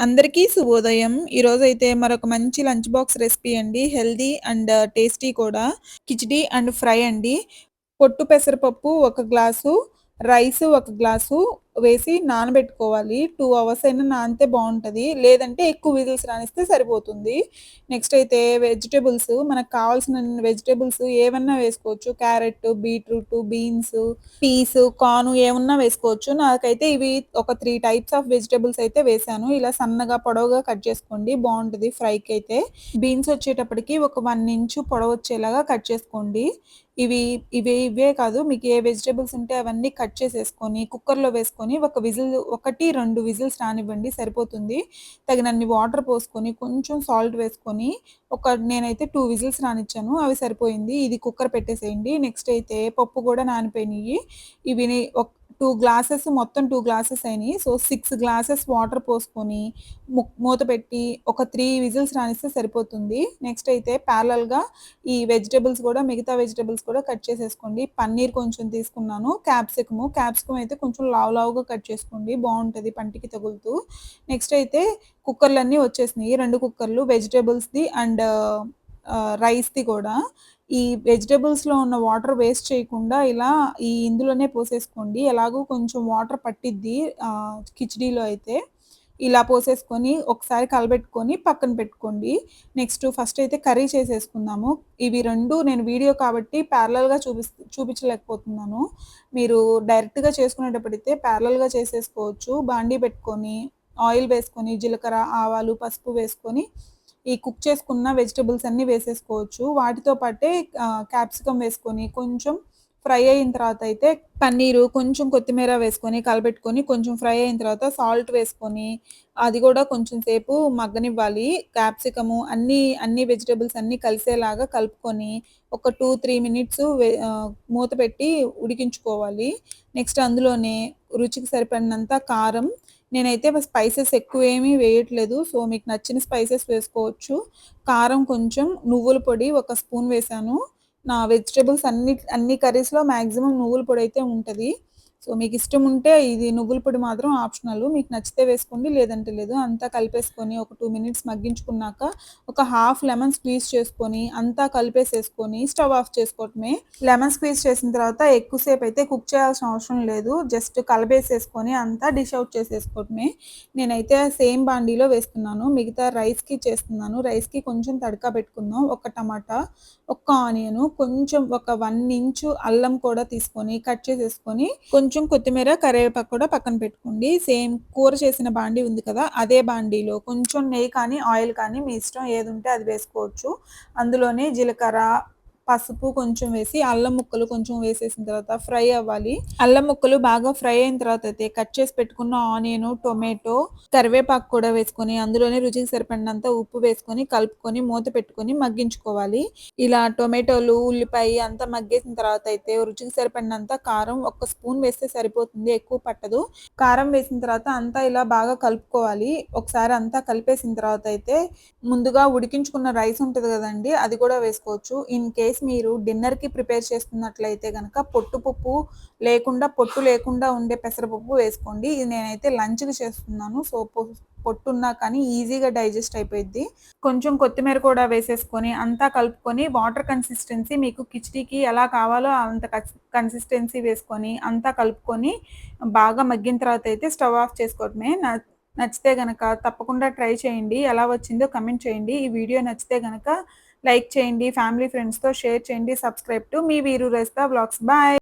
అందరికీ శుభోదయం. ఈరోజైతే మరొక మంచి లంచ్ బాక్స్ రెసిపీ అండి. హెల్తీ అండ్ టేస్టీ కూడా. కిచిడీ అండ్ ఫ్రై అండి. పొట్టు పెసరపప్పు ఒక గ్లాసు, రైస్ ఒక గ్లాసు వేసి నానబెట్టుకోవాలి. 2 అవర్స్ అయినా నానితే బావుంటది. లేదంటే ఎక్కువ విజిల్స్ రానిస్తే సరిపోతుంది. నెక్స్ట్ అయితే వెజిటబుల్స్ మనకు కావాల్సినన్ని వెజిటబుల్స్ ఏవన్నా వేసుకోవచ్చు. Carrot, beetroot, beans, peas, corn ఏమున్నా వేసుకోవచ్చు. నాకైతే ఇవి ఒక 3 టైప్స్ ఆఫ్ వెజిటబుల్స్ అయితే వేశాను. ఇలా సన్నగా, పొడవుగా కట్ చేసుకోండి. బావుంటది ఫ్రైకైతే. బీన్స్ వచ్చేటప్పటికి ఒక 1 ఇంచు పొడవొచ్చేలాగా కట్ చేసుకోండి. ఇవి ఇవే కాదు మీకు ఏ వెజిటబుల్స్ ఉంటే అవన్నీ కట్ చేసేసుకొని, కుక్కర్‌లో వేసుకొని ఒక విజిల్ 1, 2 విజిల్స్ రానివ్వండి సరిపోతుంది. తగినన్ని వాటర్ పోసుకొని, కొంచెం సాల్ట్ వేసుకొని, నేనైతే 2 విజిల్స్ రానిచ్చాను. అవి సరిపోయింది. ఇది కుక్కర్ పెట్టేసేయండి. నెక్స్ట్ అయితే పప్పు గూడా నానిపోయినియి. ఇవిని 2 గ్లాసెస్ మొత్తం 2 గ్లాసెస్ అయినియి. సో, 6 గ్లాసెస్ వాటర్ పోసుకొని, మూత పెట్టి ఒక 3 విజిల్స్ రానిస్తే సరిపోతుంది. నెక్స్ట్ అయితే ప్యారలల్‌గా ఈ వెజిటబుల్స్ గూడా మిగతా వెజిటబుల్స్ కూడా కట్ చేసేసుకోండి. పన్నీర్ కొంచెం తీసుకున్నాను. క్యాప్సికమ్ అయితే కొంచెం లావుగా కట్ చేసుకోండి. బావుంటది పంటికి తగులుతూ. నెక్స్ట్ అయితే కుక్కర్‌లన్నీ వచ్చేసినియి. 2 కుక్కర్‌లు వెజిటబుల్స్‌ది అండ్ రైస్‌ది కూడా. ఈ వెజిటబుల్స్‌లో ఉన్న వాటర్ వేస్ట్ చేయకుండా ఇలా ఇందులోనే పోసేసుకోండి. ఎలాగో కొంచెం వాటర్ పట్టిద్ది కిచిడీలో అయితే. ఇలా పోసేసుకొని ఒకసారి కలబెట్టుకొని పక్కన పెట్టుకోండి. ఫస్ట్ అయితే కర్రీ చేసేసుకుందాము. ఇవి 2 నేను వీడియో కాబట్టి ప్యారలల్‌గా చూపించలేకపోతున్నాను. మీరు డైరెక్ట్‌గా చేసుకునేటప్పుడైతే ప్యారలల్‌గా చేసేసుకోవచ్చు. బాండీ పెట్టుకొని, ఆయిల్ వేసుకొని, జీలకర్ర, ఆవాలు, పసుపు వేసుకొని, ఈ కుక్ చేసుకున్న వెజిటబుల్స్ అన్నీ వేసేసుకోవచ్చు. వాటితో పాటే క్యాప్సికమ్ వేసుకొని, కొంచెం ఫ్రై అయిన తర్వాత అయితే పన్నీరు, కొంచెం కొత్తిమీర వేసుకొని కలబెట్టుకొని, కొంచెం ఫ్రై అయిన తర్వాత సాల్ట్ వేసుకొని, అది గూడా కొంచెం సేపు మగ్గనివ్వాలి. క్యాప్సికము అన్ని వెజిటబుల్స్ అన్నీ కలిసేలాగా కలుపుకొని, ఒక 2, 3 మినిట్స్ మూత పెట్టి ఉడికించుకోవాలి. నెక్స్ట్ అందులోనే రుచికి సరిపడినంత కారం. నేనైతే స్పైసెస్ ఎక్కువేమీ వేయట్లేదు. సో, మీకు నచ్చిన స్పైసెస్ వేసుకోవచ్చు. కారం కొంచెం, నువ్వుల పొడి ఒక స్పూన్ వేశాను. నా వెజిటబుల్స్ అన్ని కర్రీస్‌లో మాక్సిమం నువ్వుల పొడైతే ఉంటది. సో, మీకిష్టం ఉంటే ఇది నువ్వుల పొడి మాత్రం ఆప్షనల్. మీకు నచ్చితే వేసుకోండి. లేదంటే లేదు. అంతా కలిపేసుకొని ఒక 2 మినిట్స్ మగ్గించుకున్నాక ఒక హాఫ్ లెమన్ స్క్వీజ్ చేసుకొని, అంతా కలిపేసేసుకొని స్టవ్ ఆఫ్ చేసుకోవటమే. లెమన్ స్క్వీజ్ చేసిన తర్వాత ఎక్కువ సేపయితే కుక్ చేయాల్సిన అవసరం లేదు. జస్ట్ కలిపేసేసుకొని అంతా డిష్ అవుట్ చేసేసుకోవటమే. నేనైతే సేమ్ బాండీలో వేస్తున్నాను. మిగతా రైస్‌కి చేస్తున్నాను. రైస్‌కి కొంచెం తడకా పెట్టుకుందాం. ఒక టమాటా, ఒక్క ఆనియను, కొంచెం ఒక 1 ఇంచు అల్లం కూడా తీసుకొని కట్ చేసేసుకొని, కొంచెం కొత్తిమీర, కరివేపాకు కూడా పక్కన పెట్టుకోండి. సేమ్ కూర చేసిన బాండీ ఉంది కదా! అదే బాండీలో కొంచెం నెయ్యి కానీ, ఆయిల్ కానీ మీ ఇష్టం ఏదుంటే అది వేసుకోవచ్చు. అందులోనే జీలకర్ర, పసుపు కొంచెం వేసి, అల్లం ముక్కలు కొంచెం వేసేసిన తర్వాత ఫ్రై అవ్వాలి. అల్లం ముక్కలు బాగా ఫ్రై అయిన తర్వాత అయితే కట్ చేసి పెట్టుకున్న ఆనియను, టొమాటో, కరివేపాకు కూడా వేసుకొని, అందులోనే రుచికి సరిపడినంత ఉప్పు వేసుకొని, కలుపుకొని, మూత పెట్టుకొని మగ్గించుకోవాలి. ఇలా టొమాటోలు, ఉల్లిపాయ అంతా మగ్గేసిన తర్వాత అయితే రుచికి సరిపడినంత కారం ఒక స్పూన్ వేస్తే సరిపోతుంది. ఎక్కువ పట్టదు. కారం వేసిన తర్వాత అంతా ఇలా బాగా కలుపుకోవాలి. ఒకసారి అంతా కలిపేసిన తర్వాత అయితే ముందుగా ఉడికించుకున్న రైస్ ఉంటది గదండీ! అది కూడా వేసుకోవచ్చు. ఇన్ కేస్ మీరు డిన్నర్‌కి ప్రిపేర్ చేస్తున్నట్లయితే గనక పొట్టు లేకుండా ఉండే పెసరపప్పు వేసుకోండి. ఇది నేనైతే లంచ్‌కి చేస్తున్నాను. సో, పొట్టున్నా కానీ ఈజీగా డైజెస్ట్ అయిపోయిద్ది. కొంచెం కొత్తిమీర కూడా వేసేసుకొని, అంతా కలుపుకొని వాటర్ కన్సిస్టెన్సీ మీకు కిచిడీకి ఎలా కావాలో అంత కన్సిస్టెన్సీ వేసుకొని, అంతా కలుపుకొని బాగా మగ్గిన తర్వాత అయితే స్టవ్ ఆఫ్ చేసుకోవడమే. నచ్చితే గనక తప్పకుండా ట్రై చేయండి. ఎలా వచ్చిందో కామెంట్ చేయండి. ఈ వీడియో నచ్చితే గనక లైక్ చేయండి. ఫ్యామిలీ, ఫ్రెండ్స్‌తో షేర్ చేయండి. సబ్స్క్రైబ్ టు మీ వీరు రెస్తా వ్లాగ్స్. బాయ్.